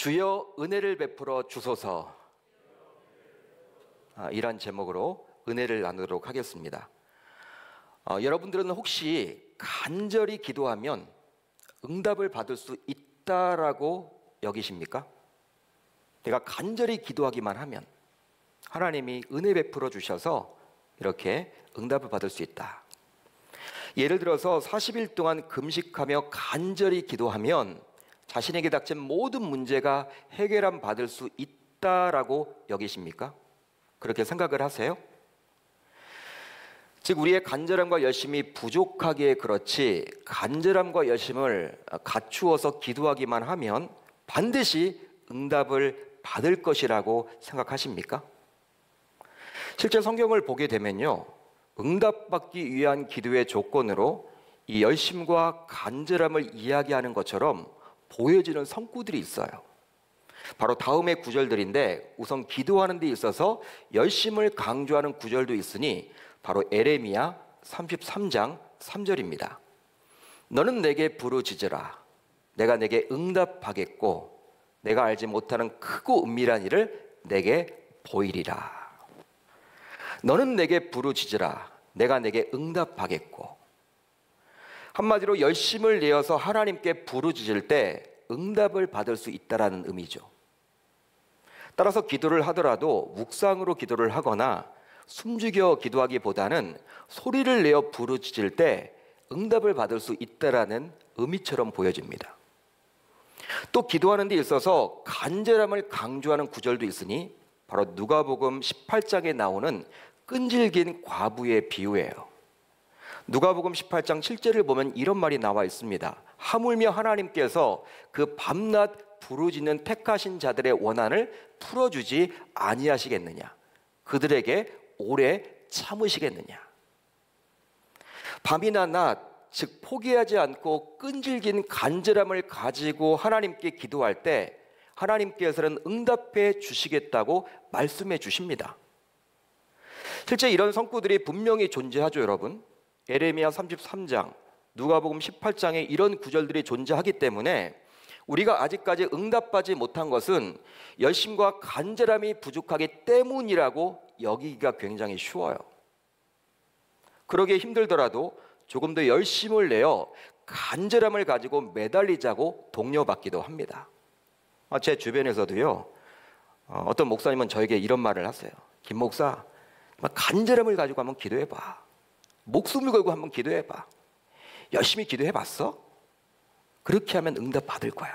주여 은혜를 베풀어 주소서. 이란 제목으로 은혜를 나누도록 하겠습니다. 여러분들은 혹시 간절히 기도하면 응답을 받을 수 있다라고 여기십니까? 내가 간절히 기도하기만 하면 하나님이 은혜 베풀어 주셔서 이렇게 응답을 받을 수 있다. 예를 들어서 40일 동안 금식하며 간절히 기도하면 자신에게 닥친 모든 문제가 해결함 받을 수 있다라고 여기십니까? 그렇게 생각을 하세요? 즉 우리의 간절함과 열심이 부족하기에 그렇지, 간절함과 열심을 갖추어서 기도하기만 하면 반드시 응답을 받을 것이라고 생각하십니까? 실제 성경을 보게 되면요, 응답받기 위한 기도의 조건으로 이 열심과 간절함을 이야기하는 것처럼 보여지는 성구들이 있어요. 바로 다음의 구절들인데, 우선 기도하는 데 있어서 열심을 강조하는 구절도 있으니 바로 에레미야 33장 3절입니다. 너는 내게 부르짖으라. 내가 내게 응답하겠고 내가 알지 못하는 크고 은밀한 일을 내게 보이리라. 너는 내게 부르짖으라. 내가 내게 응답하겠고. 한마디로 열심을 내어서 하나님께 부르짖을 때 응답을 받을 수 있다라는 의미죠. 따라서 기도를 하더라도 묵상으로 기도를 하거나 숨죽여 기도하기보다는 소리를 내어 부르짖을 때 응답을 받을 수 있다라는 의미처럼 보여집니다. 또 기도하는 데 있어서 간절함을 강조하는 구절도 있으니 바로 누가복음 18장에 나오는 끈질긴 과부의 비유예요. 누가복음 18장 7절을 보면 이런 말이 나와 있습니다. 하물며 하나님께서 그 밤낮 부르짖는 택하신 자들의 원한을 풀어주지 아니하시겠느냐? 그들에게 오래 참으시겠느냐? 밤이나 낮, 즉 포기하지 않고 끈질긴 간절함을 가지고 하나님께 기도할 때 하나님께서는 응답해 주시겠다고 말씀해 주십니다. 실제 이런 성구들이 분명히 존재하죠, 여러분. 에레미야 33장, 누가복음 18장에 이런 구절들이 존재하기 때문에 우리가 아직까지 응답받지 못한 것은 열심과 간절함이 부족하기 때문이라고 여기기가 굉장히 쉬워요. 그러기에 힘들더라도 조금 더 열심을 내어 간절함을 가지고 매달리자고 독려받기도 합니다. 제 주변에서도요, 어떤 목사님은 저에게 이런 말을 하세요. 김 목사, 간절함을 가지고 한번 기도해봐. 목숨을 걸고 한번 기도해봐. 열심히 기도해봤어? 그렇게 하면 응답 받을 거야.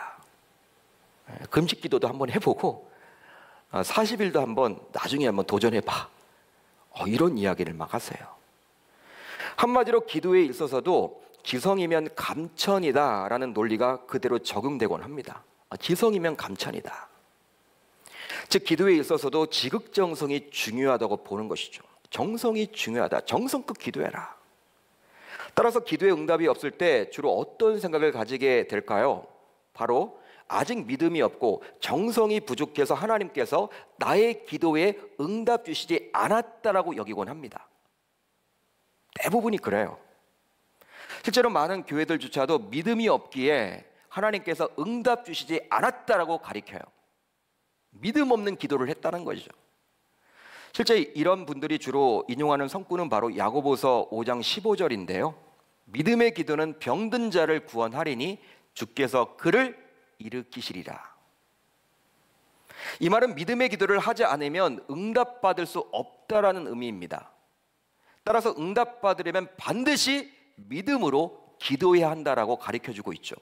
금식 기도도 한번 해보고 40일도 한번 나중에 한번 도전해봐. 이런 이야기를 막 하세요. 한마디로 기도에 있어서도 기성이면 감천이다 라는 논리가 그대로 적용되곤 합니다. 기성이면 감천이다. 즉 기도에 있어서도 지극정성이 중요하다고 보는 것이죠. 정성이 중요하다. 정성껏 기도해라. 따라서 기도에 응답이 없을 때 주로 어떤 생각을 가지게 될까요? 바로 아직 믿음이 없고 정성이 부족해서 하나님께서 나의 기도에 응답 주시지 않았다라고 여기곤 합니다. 대부분이 그래요. 실제로 많은 교회들조차도 믿음이 없기에 하나님께서 응답 주시지 않았다라고 가리켜요. 믿음 없는 기도를 했다는 거죠. 실제 이런 분들이 주로 인용하는 성구는 바로 야고보서 5장 15절인데요. 믿음의 기도는 병든 자를 구원하리니 주께서 그를 일으키시리라. 이 말은 믿음의 기도를 하지 않으면 응답받을 수 없다라는 의미입니다. 따라서 응답받으려면 반드시 믿음으로 기도해야 한다라고 가르쳐주고 있죠.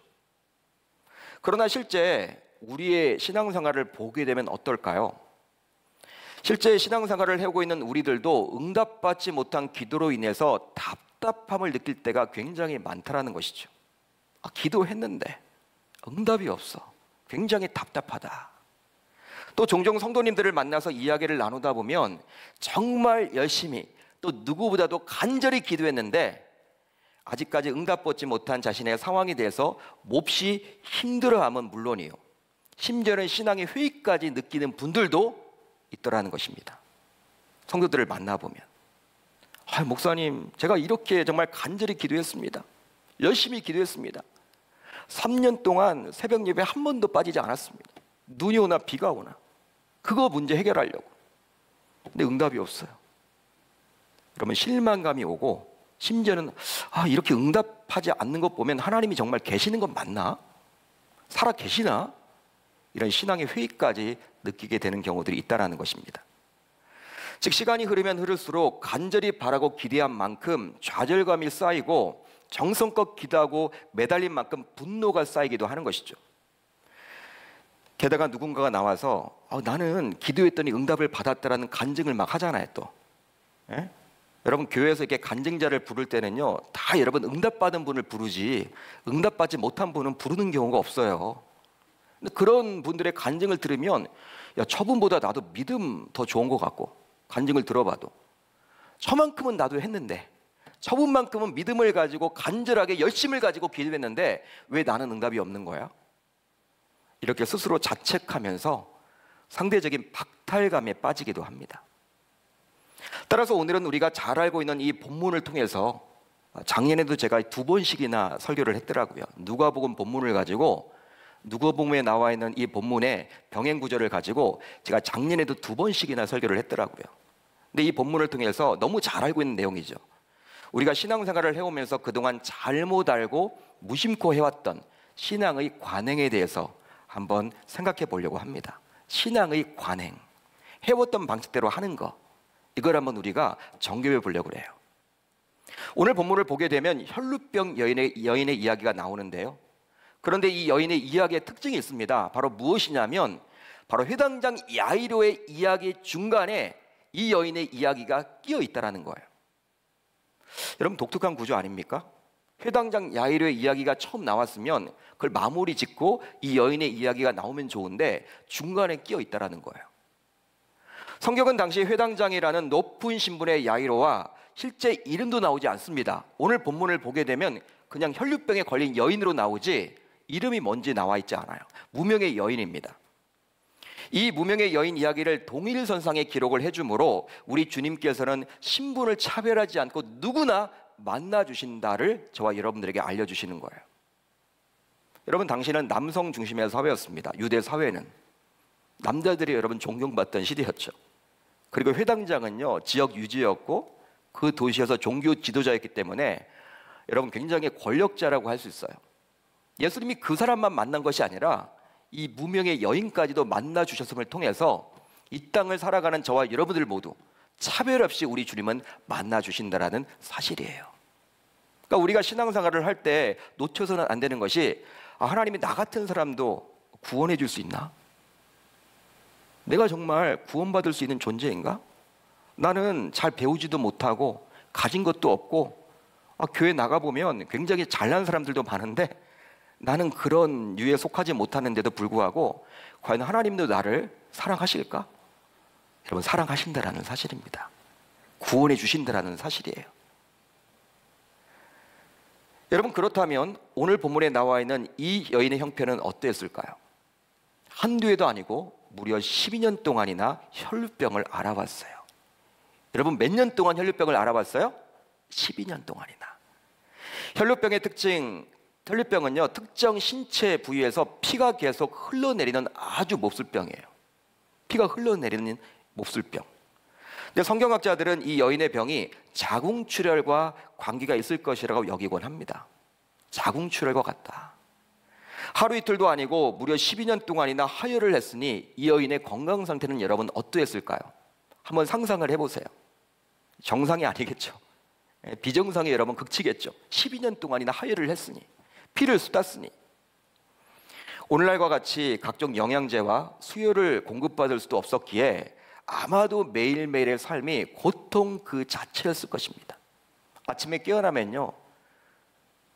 그러나 실제 우리의 신앙생활을 보게 되면 어떨까요? 실제 신앙생활을 하고 있는 우리들도 응답받지 못한 기도로 인해서 답답함을 느낄 때가 굉장히 많다라는 것이죠. 기도했는데 응답이 없어. 굉장히 답답하다. 또 종종 성도님들을 만나서 이야기를 나누다 보면 정말 열심히 또 누구보다도 간절히 기도했는데 아직까지 응답받지 못한 자신의 상황에 대해서 몹시 힘들어함은 물론이요, 심지어는 신앙의 회의까지 느끼는 분들도 있더라는 것입니다. 성도들을 만나보면 목사님, 제가 이렇게 정말 간절히 기도했습니다. 열심히 기도했습니다. 3년 동안 새벽 예배 한 번도 빠지지 않았습니다. 눈이 오나 비가 오나 그거 문제 해결하려고. 근데 응답이 없어요. 그러면 실망감이 오고 심지어는 이렇게 응답하지 않는 것 보면 하나님이 정말 계시는 건 맞나? 살아 계시나? 이런 신앙의 회의까지 느끼게 되는 경우들이 있다는 것입니다. 즉 시간이 흐르면 흐를수록 간절히 바라고 기대한 만큼 좌절감이 쌓이고 정성껏 기도하고 매달린 만큼 분노가 쌓이기도 하는 것이죠. 게다가 누군가가 나와서 나는 기도했더니 응답을 받았다라는 간증을 막 하잖아요 또. 예? 여러분 교회에서 이렇게 간증자를 부를 때는요 다 여러분 응답받은 분을 부르지 응답받지 못한 분은 부르는 경우가 없어요. 근데 그런 분들의 간증을 들으면 저분보다 나도 믿음 더 좋은 것 같고 간증을 들어봐도 저만큼은 나도 했는데 저분만큼은 믿음을 가지고 간절하게 열심을 가지고 기도했는데 왜 나는 응답이 없는 거야? 이렇게 스스로 자책하면서 상대적인 박탈감에 빠지기도 합니다. 따라서 오늘은 우리가 잘 알고 있는 이 본문을 통해서 작년에도 제가 2번씩이나 설교를 했더라고요. 누가복음 본문을 가지고 누가복음에 나와 있는 이 본문의 병행 구절을 가지고 제가 작년에도 2번씩이나 설교를 했더라고요. 근데 이 본문을 통해서 너무 잘 알고 있는 내용이죠. 우리가 신앙생활을 해오면서 그동안 잘못 알고 무심코 해왔던 신앙의 관행에 대해서 한번 생각해 보려고 합니다. 신앙의 관행, 해왔던 방식대로 하는 거, 이걸 한번 우리가 정교해 보려고 그래요. 오늘 본문을 보게 되면 혈루병 여인의 이야기가 나오는데요. 그런데 이 여인의 이야기의 특징이 있습니다. 바로 무엇이냐면 바로 회당장 야이로의 이야기 중간에 이 여인의 이야기가 끼어 있다는 거예요. 여러분 독특한 구조 아닙니까? 회당장 야이로의 이야기가 처음 나왔으면 그걸 마무리 짓고 이 여인의 이야기가 나오면 좋은데 중간에 끼어 있다는 거예요. 성경은 당시 회당장이라는 높은 신분의 야이로와 실제 이름도 나오지 않습니다. 오늘 본문을 보게 되면 그냥 혈루병에 걸린 여인으로 나오지 이름이 뭔지 나와 있지 않아요. 무명의 여인입니다. 이 무명의 여인 이야기를 동일선상에 기록을 해주므로 우리 주님께서는 신분을 차별하지 않고 누구나 만나주신다를 저와 여러분들에게 알려주시는 거예요. 여러분 당시는 남성 중심의 사회였습니다. 유대 사회는 남자들이 여러분 존경받던 시대였죠. 그리고 회당장은요 지역 유지였고 그 도시에서 종교 지도자였기 때문에 여러분 굉장히 권력자라고 할 수 있어요. 예수님이 그 사람만 만난 것이 아니라 이 무명의 여인까지도 만나 주셨음을 통해서 이 땅을 살아가는 저와 여러분들 모두 차별 없이 우리 주님은 만나 주신다라는 사실이에요. 그러니까 우리가 신앙생활을 할 때 놓쳐서는 안 되는 것이 하나님이 나 같은 사람도 구원해 줄 수 있나? 내가 정말 구원받을 수 있는 존재인가? 나는 잘 배우지도 못하고 가진 것도 없고 교회 나가보면 굉장히 잘난 사람들도 많은데 나는 그런 유에 속하지 못하는데도 불구하고 과연 하나님도 나를 사랑하실까? 여러분 사랑하신다라는 사실입니다. 구원해 주신다라는 사실이에요. 여러분 그렇다면 오늘 본문에 나와 있는 이 여인의 형편은 어땠을까요? 한두 해도 아니고 무려 12년 동안이나 혈루병을 알아봤어요. 여러분 몇 년 동안 혈루병을 알아봤어요? 12년 동안이나. 혈루병의 특징, 혈루병은요 특정 신체 부위에서 피가 계속 흘러내리는 아주 몹쓸병이에요. 피가 흘러내리는 몹쓸병. 근데 성경학자들은 이 여인의 병이 자궁출혈과 관계가 있을 것이라고 여기곤 합니다. 자궁출혈과 같다. 하루 이틀도 아니고 무려 12년 동안이나 하혈을 했으니 이 여인의 건강 상태는 여러분 어떠했을까요? 한번 상상을 해보세요. 정상이 아니겠죠. 비정상이 여러분 극치겠죠. 12년 동안이나 하혈을 했으니 피를 쏟았으니 오늘날과 같이 각종 영양제와 수요를 공급받을 수도 없었기에 아마도 매일매일의 삶이 고통 그 자체였을 것입니다. 아침에 깨어나면요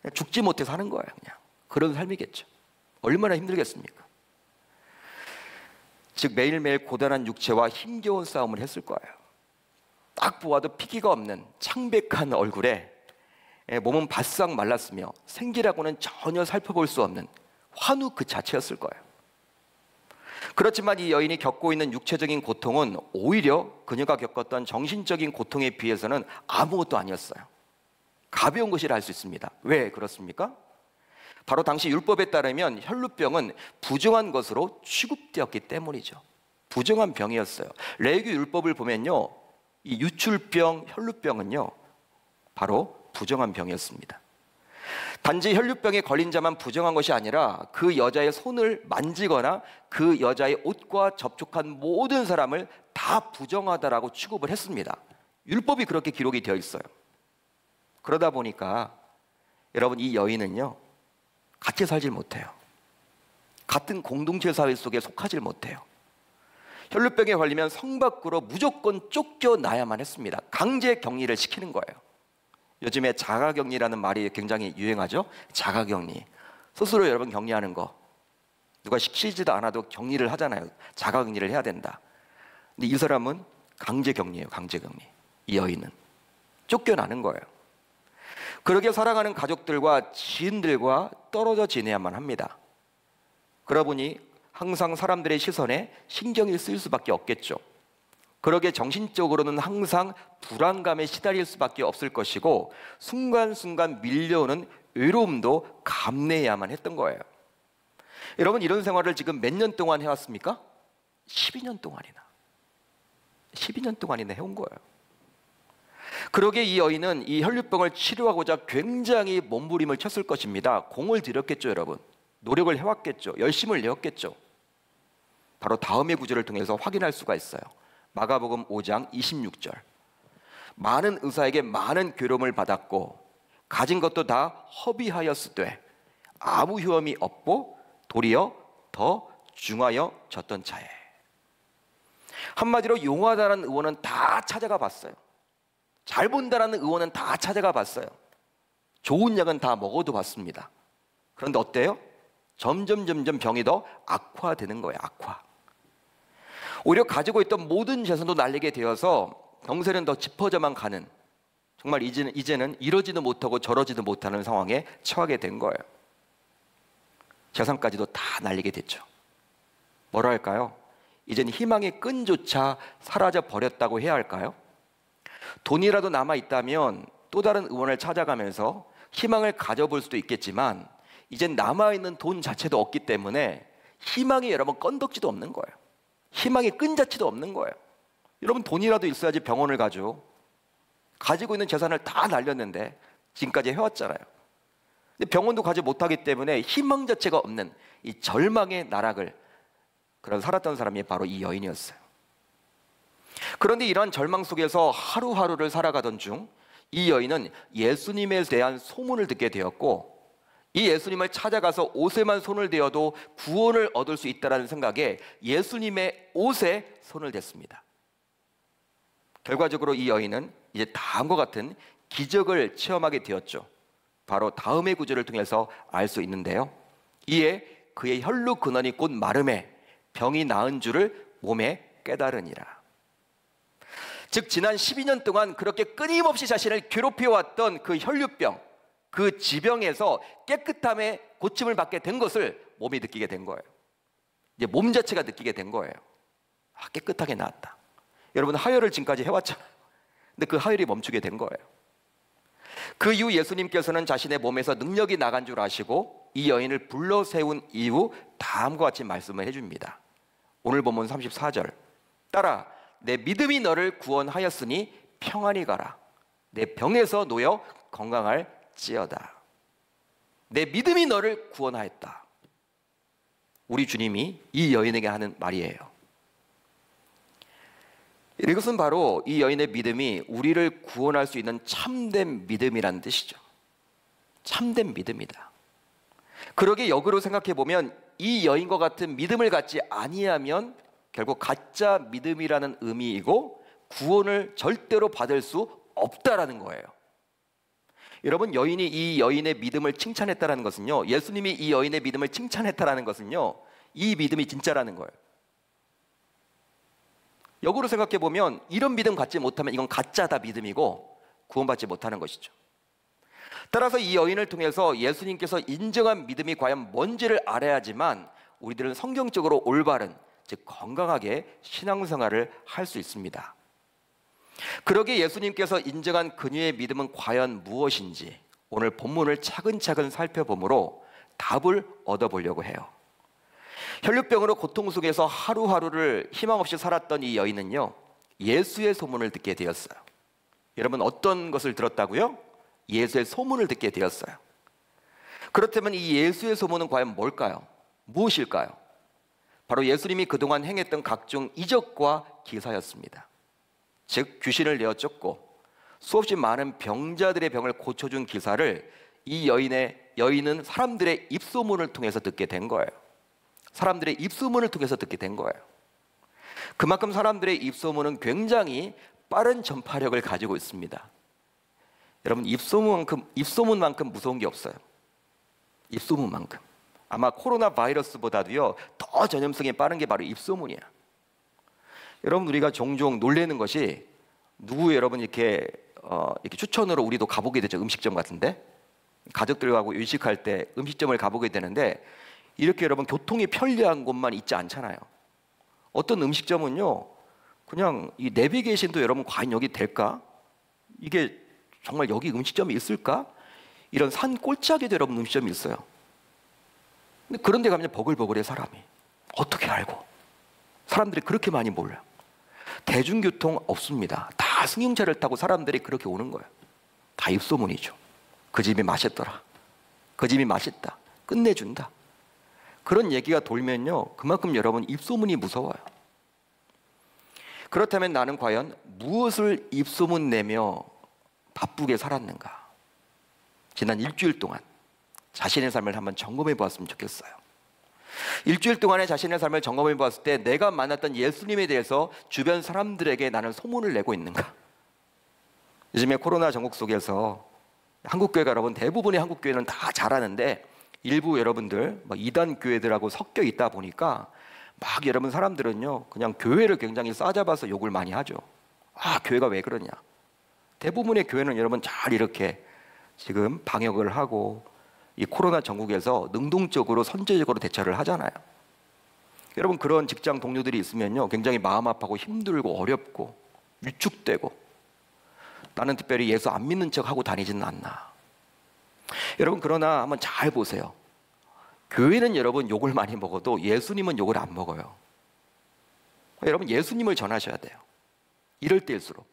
그냥 죽지 못해 사는 거예요. 그냥 그런 삶이겠죠. 얼마나 힘들겠습니까? 즉 매일매일 고단한 육체와 힘겨운 싸움을 했을 거예요. 딱 보아도 피기가 없는 창백한 얼굴에 몸은 바싹 말랐으며 생기라고는 전혀 살펴볼 수 없는 환우 그 자체였을 거예요. 그렇지만 이 여인이 겪고 있는 육체적인 고통은 오히려 그녀가 겪었던 정신적인 고통에 비해서는 아무것도 아니었어요. 가벼운 것이라 할 수 있습니다. 왜 그렇습니까? 바로 당시 율법에 따르면 혈루병은 부정한 것으로 취급되었기 때문이죠. 부정한 병이었어요. 레위기 율법을 보면요, 이 유출병, 혈루병은요 바로 부정한 병이었습니다. 단지 혈루병에 걸린 자만 부정한 것이 아니라 그 여자의 손을 만지거나 그 여자의 옷과 접촉한 모든 사람을 다 부정하다라고 취급을 했습니다. 율법이 그렇게 기록이 되어 있어요. 그러다 보니까 여러분, 이 여인은요 같이 살질 못해요. 같은 공동체 사회 속에 속하질 못해요. 혈루병에 걸리면 성 밖으로 무조건 쫓겨나야만 했습니다. 강제 격리를 시키는 거예요. 요즘에 자가격리라는 말이 굉장히 유행하죠. 자가격리, 스스로 여러분 격리하는 거, 누가 시키지도 않아도 격리를 하잖아요. 자가격리를 해야 된다. 근데 이 사람은 강제격리예요. 강제격리. 이 여인은 쫓겨나는 거예요. 그러게 살아가는 가족들과 지인들과 떨어져 지내야만 합니다. 그러다 보니 항상 사람들의 시선에 신경이 쓰일 수밖에 없겠죠. 그러게 정신적으로는 항상 불안감에 시달릴 수밖에 없을 것이고, 순간순간 밀려오는 외로움도 감내해야만 했던 거예요. 여러분, 이런 생활을 지금 몇 년 동안 해왔습니까? 12년 동안이나. 12년 동안이나 해온 거예요. 그러게 이 여인은 이 혈루병을 치료하고자 굉장히 몸부림을 쳤을 것입니다. 공을 들였겠죠, 여러분. 노력을 해왔겠죠. 열심을 내었겠죠. 바로 다음의 구절을 통해서 확인할 수가 있어요. 마가복음 5장 26절. 많은 의사에게 많은 괴로움을 받았고 가진 것도 다 허비하였으되 아무 효험이 없고 도리어 더 중하여졌던 차에. 한마디로 용하다는 의원은 다 찾아가 봤어요. 잘 본다라는 의원은 다 찾아가 봤어요. 좋은 약은 다 먹어도 봤습니다. 그런데 어때요? 점점 병이 더 악화되는 거예요. 악화. 오히려 가지고 있던 모든 재산도 날리게 되어서 병세는 더 짚어져만 가는, 정말 이제는 이러지도 못하고 저러지도 못하는 상황에 처하게 된 거예요. 재산까지도 다 날리게 됐죠. 뭐라 할까요? 이젠 희망의 끈조차 사라져 버렸다고 해야 할까요? 돈이라도 남아있다면 또 다른 의원을 찾아가면서 희망을 가져볼 수도 있겠지만, 이젠 남아있는 돈 자체도 없기 때문에 희망이 여러분 건덕지도 없는 거예요. 희망의 끈자치도 없는 거예요. 여러분, 돈이라도 있어야지 병원을 가죠. 가지고 있는 재산을 다 날렸는데 지금까지 해왔잖아요. 근데 병원도 가지 못하기 때문에 희망 자체가 없는 이 절망의 나락을 그런 살았던 사람이 바로 이 여인이었어요. 그런데 이러한 절망 속에서 하루하루를 살아가던 중 이 여인은 예수님에 대한 소문을 듣게 되었고, 이 예수님을 찾아가서 옷에만 손을 대어도 구원을 얻을 수 있다는 생각에 예수님의 옷에 손을 댔습니다. 결과적으로 이 여인은 이제 다음과 같은 기적을 체험하게 되었죠. 바로 다음의 구절을 통해서 알 수 있는데요. 이에 그의 혈루 근원이 곧 마름에 병이 나은 줄을 몸에 깨달으니라. 즉 지난 12년 동안 그렇게 끊임없이 자신을 괴롭혀왔던 그 혈루병, 그 지병에서 깨끗함의 고침을 받게 된 것을 몸이 느끼게 된 거예요. 이제 몸 자체가 느끼게 된 거예요. 아, 깨끗하게 나았다. 여러분, 하혈을 지금까지 해왔잖아요. 근데 그 하혈이 멈추게 된 거예요. 그 이후 예수님께서는 자신의 몸에서 능력이 나간 줄 아시고 이 여인을 불러 세운 이후 다음과 같이 말씀을 해줍니다. 오늘 본문 34절. 따라 내 믿음이 너를 구원하였으니 평안히 가라. 내 병에서 놓여 건강할지어다. 내 믿음이 너를 구원하였다. 우리 주님이 이 여인에게 하는 말이에요. 이것은 바로 이 여인의 믿음이 우리를 구원할 수 있는 참된 믿음이라는 뜻이죠. 참된 믿음이다. 그러게 역으로 생각해 보면 이 여인과 같은 믿음을 갖지 아니하면 결국 가짜 믿음이라는 의미이고 구원을 절대로 받을 수 없다라는 거예요. 여러분, 여인이 이 여인의 믿음을 칭찬했다라는 것은요, 예수님이 이 여인의 믿음을 칭찬했다라는 것은요, 이 믿음이 진짜라는 거예요. 역으로 생각해 보면 이런 믿음 갖지 못하면 이건 가짜다 믿음이고 구원받지 못하는 것이죠. 따라서 이 여인을 통해서 예수님께서 인정한 믿음이 과연 뭔지를 알아야지만 우리들은 성경적으로 올바른, 즉 건강하게 신앙생활을 할 수 있습니다. 그러기에 예수님께서 인정한 그녀의 믿음은 과연 무엇인지 오늘 본문을 차근차근 살펴보므로 답을 얻어보려고 해요. 혈류병으로 고통 속에서 하루하루를 희망 없이 살았던 이 여인은요, 예수의 소문을 듣게 되었어요. 여러분, 어떤 것을 들었다고요? 예수의 소문을 듣게 되었어요. 그렇다면 이 예수의 소문은 과연 뭘까요? 무엇일까요? 바로 예수님이 그동안 행했던 각종 이적과 기사였습니다. 즉, 귀신을 내어 쫓고 수없이 많은 병자들의 병을 고쳐준 기사를 이 여인은 사람들의 입소문을 통해서 듣게 된 거예요. 사람들의 입소문을 통해서 듣게 된 거예요. 그만큼 사람들의 입소문은 굉장히 빠른 전파력을 가지고 있습니다. 여러분, 입소문만큼 무서운 게 없어요. 입소문만큼. 아마 코로나 바이러스보다도요, 더 전염성이 빠른 게 바로 입소문이야. 여러분, 우리가 종종 놀라는 것이 여러분 이렇게 추천으로 우리도 가보게 되죠. 음식점 같은데 가족들하고 외식할 때 음식점을 가보게 되는데 이렇게 여러분 교통이 편리한 곳만 있지 않잖아요. 어떤 음식점은요, 그냥 이 내비게이션도 여러분 과연 여기 될까? 이게 정말 여기 음식점이 있을까? 이런 산 꼴짝에도 여러분 음식점이 있어요. 근데 그런 데 가면 버글버글해 사람이. 어떻게 알고? 사람들이 그렇게 많이 몰라요. 대중교통 없습니다. 다 승용차를 타고 사람들이 그렇게 오는 거예요. 다 입소문이죠. 그 집이 맛있더라. 그 집이 맛있다. 끝내준다. 그런 얘기가 돌면요, 그만큼 여러분 입소문이 무서워요. 그렇다면 나는 과연 무엇을 입소문 내며 바쁘게 살았는가? 지난 일주일 동안 자신의 삶을 한번 점검해 보았으면 좋겠어요. 일주일 동안의 자신의 삶을 점검해 보았을 때 내가 만났던 예수님에 대해서 주변 사람들에게 나는 소문을 내고 있는가? 요즘에 코로나 전국 속에서 한국교회가 여러분 대부분의 한국교회는 다 잘하는데 일부 여러분들 이단 교회들하고 섞여 있다 보니까 막 여러분 사람들은요, 그냥 교회를 굉장히 싸잡아서 욕을 많이 하죠. 아, 교회가 왜 그러냐? 대부분의 교회는 여러분 잘 이렇게 지금 방역을 하고 이 코로나 전국에서 능동적으로 선제적으로 대처를 하잖아요. 여러분, 그런 직장 동료들이 있으면요, 굉장히 마음 아파하고 힘들고 어렵고 위축되고 나는 특별히 예수 안 믿는 척 하고 다니지는 않나. 여러분, 그러나 한번 잘 보세요. 교회는 여러분 욕을 많이 먹어도 예수님은 욕을 안 먹어요. 여러분, 예수님을 전하셔야 돼요. 이럴 때일수록.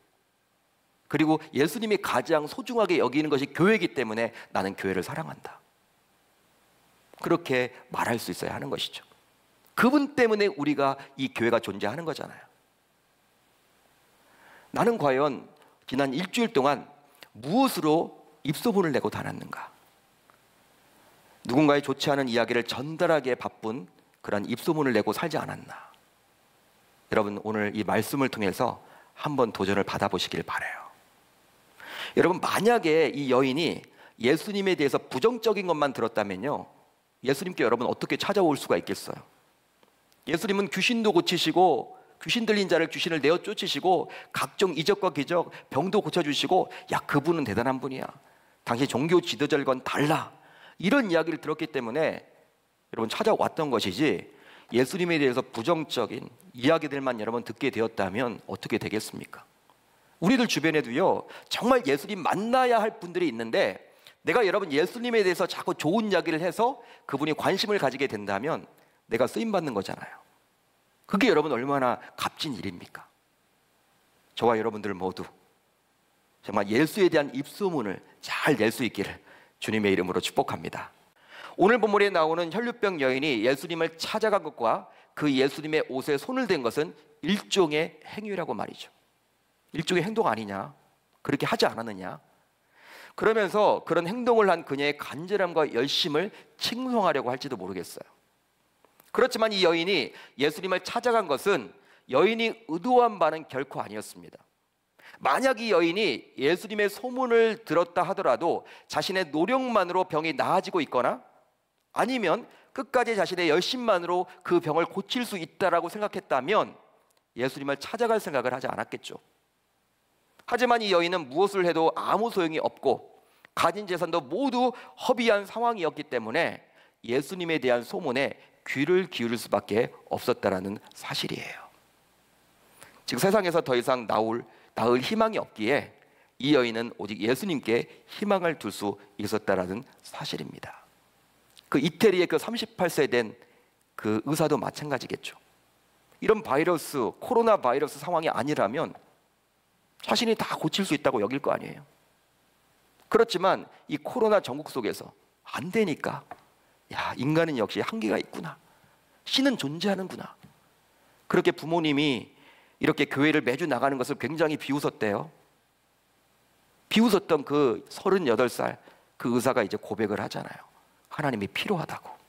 그리고 예수님이 가장 소중하게 여기는 것이 교회이기 때문에 나는 교회를 사랑한다. 그렇게 말할 수 있어야 하는 것이죠. 그분 때문에 우리가 이 교회가 존재하는 거잖아요. 나는 과연 지난 일주일 동안 무엇으로 입소문을 내고 다녔는가? 누군가의 좋지 않은 이야기를 전달하기에 바쁜 그런 입소문을 내고 살지 않았나? 여러분, 오늘 이 말씀을 통해서 한번 도전을 받아보시길 바라요. 여러분, 만약에 이 여인이 예수님에 대해서 부정적인 것만 들었다면요, 예수님께 여러분 어떻게 찾아올 수가 있겠어요? 예수님은 귀신도 고치시고 귀신 들린 자를 귀신을 내어 쫓으시고 각종 이적과 기적, 병도 고쳐주시고, 야, 그분은 대단한 분이야. 당시 종교 지도자들과는 달라. 이런 이야기를 들었기 때문에 여러분 찾아왔던 것이지, 예수님에 대해서 부정적인 이야기들만 여러분 듣게 되었다면 어떻게 되겠습니까? 우리들 주변에도요, 정말 예수님 만나야 할 분들이 있는데 내가 여러분 예수님에 대해서 자꾸 좋은 이야기를 해서 그분이 관심을 가지게 된다면 내가 쓰임받는 거잖아요. 그게 여러분 얼마나 값진 일입니까? 저와 여러분들 모두 정말 예수에 대한 입소문을 잘 낼 수 있기를 주님의 이름으로 축복합니다. 오늘 본문에 나오는 혈류병 여인이 예수님을 찾아간 것과 그 예수님의 옷에 손을 댄 것은 일종의 행위라고 말이죠. 일종의 행동 아니냐? 그렇게 하지 않았느냐? 그러면서 그런 행동을 한 그녀의 간절함과 열심을 칭송하려고 할지도 모르겠어요. 그렇지만 이 여인이 예수님을 찾아간 것은 여인이 의도한 바는 결코 아니었습니다. 만약 이 여인이 예수님의 소문을 들었다 하더라도 자신의 노력만으로 병이 나아지고 있거나 아니면 끝까지 자신의 열심만으로 그 병을 고칠 수 있다라고 생각했다면 예수님을 찾아갈 생각을 하지 않았겠죠. 하지만 이 여인은 무엇을 해도 아무 소용이 없고 가진 재산도 모두 허비한 상황이었기 때문에 예수님에 대한 소문에 귀를 기울일 수밖에 없었다라는 사실이에요. 즉 세상에서 더 이상 나을 희망이 없기에 이 여인은 오직 예수님께 희망을 둘 수 있었다라는 사실입니다. 그 이태리의 그 38세 된 그 의사도 마찬가지겠죠. 이런 바이러스, 코로나 바이러스 상황이 아니라면 자신이 다 고칠 수 있다고 여길 거 아니에요. 그렇지만 이 코로나 전국 속에서 안 되니까, 야, 인간은 역시 한계가 있구나. 신은 존재하는구나. 그렇게 부모님이 이렇게 교회를 매주 나가는 것을 굉장히 비웃었대요. 비웃었던 그 38살 그 의사가 이제 고백을 하잖아요. 하나님이 필요하다고.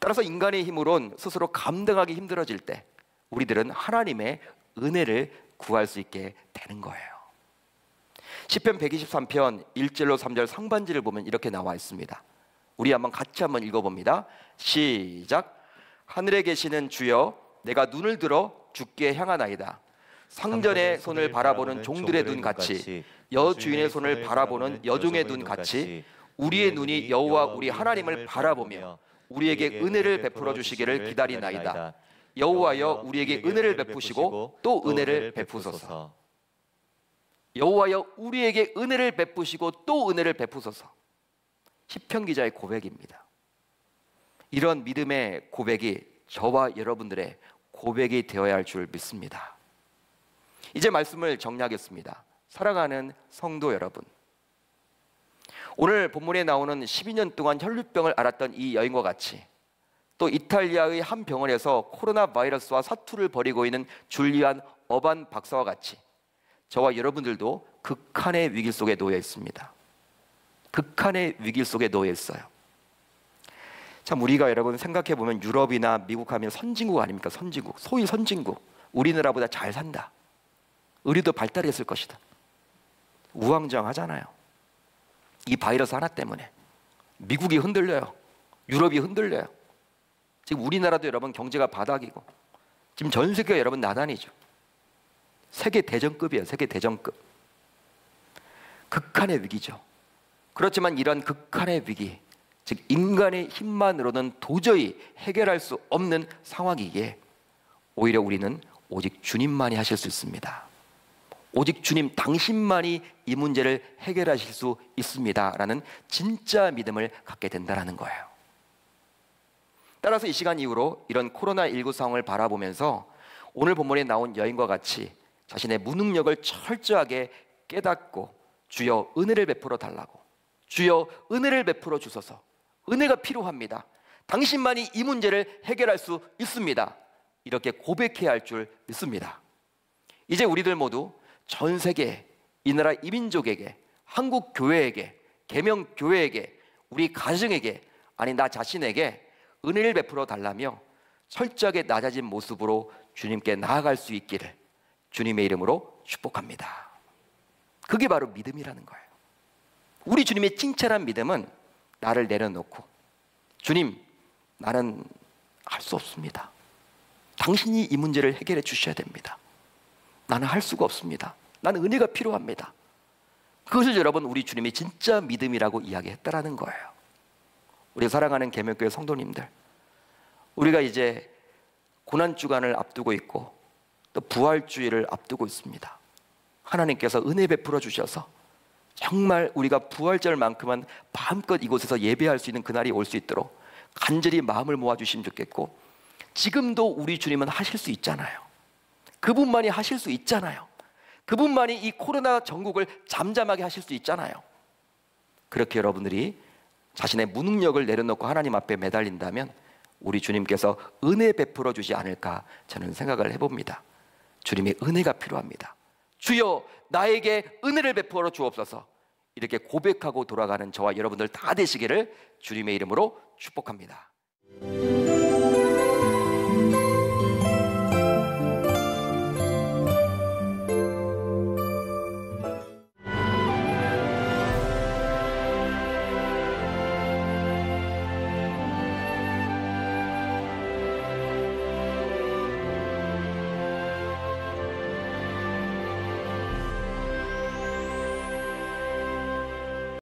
따라서 인간의 힘으론 스스로 감당하기 힘들어질 때 우리들은 하나님의 은혜를 구할 수 있게 되는 거예요. 시편 123편 1절로 3절 상반지를 보면 이렇게 나와 있습니다. 우리 같이 한번 읽어봅니다. 시작. 하늘에 계시는 주여, 내가 눈을 들어 주께 향하나이다. 상전의 손을 바라보는 종들의 눈 같이, 여주인의 손을 바라보는 여종의 눈 같이 우리의 눈이 여호와 우리 하나님을 바라보며 우리에게 은혜를 베풀어 주시기를 기다리나이다. 여호와여, 우리에게 은혜를 베푸시고 또 은혜를 베푸소서. 여호와여, 우리에게 은혜를 베푸시고 또 은혜를 베푸소서. 시편 기자의 고백입니다. 이런 믿음의 고백이 저와 여러분들의 고백이 되어야 할 줄 믿습니다. 이제 말씀을 정리하겠습니다. 사랑하는 성도 여러분, 오늘 본문에 나오는 12년 동안 혈루병을 앓았던 이 여인과 같이, 또 이탈리아의 한 병원에서 코로나 바이러스와 사투를 벌이고 있는 줄리안 어반 박사와 같이 저와 여러분들도 극한의 위기 속에 놓여 있습니다. 극한의 위기 속에 놓여 있어요. 참, 우리가 여러분 생각해 보면 유럽이나 미국 하면 선진국 아닙니까? 선진국, 소위 선진국. 우리나라보다 잘 산다. 의료도 발달했을 것이다. 우왕좌왕하잖아요. 이 바이러스 하나 때문에 미국이 흔들려요. 유럽이 흔들려요. 지금 우리나라도 여러분 경제가 바닥이고 지금 전 세계가 여러분 나단이죠. 세계 대전급이에요. 세계 대전급. 극한의 위기죠. 그렇지만 이런 극한의 위기, 즉 인간의 힘만으로는 도저히 해결할 수 없는 상황이기에 오히려 우리는 오직 주님만이 하실 수 있습니다. 오직 주님 당신만이 이 문제를 해결하실 수 있습니다 라는 진짜 믿음을 갖게 된다는 거예요. 따라서 이 시간 이후로 이런 코로나19 상황을 바라보면서 오늘 본문에 나온 여인과 같이 자신의 무능력을 철저하게 깨닫고 주여 은혜를 베풀어 달라고, 주여 은혜를 베풀어 주소서, 은혜가 필요합니다, 당신만이 이 문제를 해결할 수 있습니다, 이렇게 고백해야 할 줄 믿습니다. 이제 우리들 모두 전 세계 이 나라 이민족에게, 한국 교회에게, 계명 교회에게, 우리 가정에게, 아니 나 자신에게 은혜를 베풀어 달라며 철저하게 낮아진 모습으로 주님께 나아갈 수 있기를 주님의 이름으로 축복합니다. 그게 바로 믿음이라는 거예요. 우리 주님의 칭찬한 믿음은 나를 내려놓고, 주님, 나는 할 수 없습니다. 당신이 이 문제를 해결해 주셔야 됩니다. 나는 할 수가 없습니다. 나는 은혜가 필요합니다. 그것을 여러분 우리 주님이 진짜 믿음이라고 이야기했다라는 거예요. 우리 사랑하는 계명교회 성도님들, 우리가 이제 고난주간을 앞두고 있고 또 부활주의를 앞두고 있습니다. 하나님께서 은혜 베풀어 주셔서 정말 우리가 부활절만큼은 마음껏 이곳에서 예배할 수 있는 그날이 올 수 있도록 간절히 마음을 모아주시면 좋겠고, 지금도 우리 주님은 하실 수 있잖아요. 그분만이 하실 수 있잖아요. 그분만이 이 코로나 전국을 잠잠하게 하실 수 있잖아요. 그렇게 여러분들이 자신의 무능력을 내려놓고 하나님 앞에 매달린다면 우리 주님께서 은혜 베풀어 주지 않을까 저는 생각을 해봅니다. 주님의 은혜가 필요합니다. 주여 나에게 은혜를 베풀어 주옵소서. 이렇게 고백하고 돌아가는 저와 여러분들 다 되시기를 주님의 이름으로 축복합니다.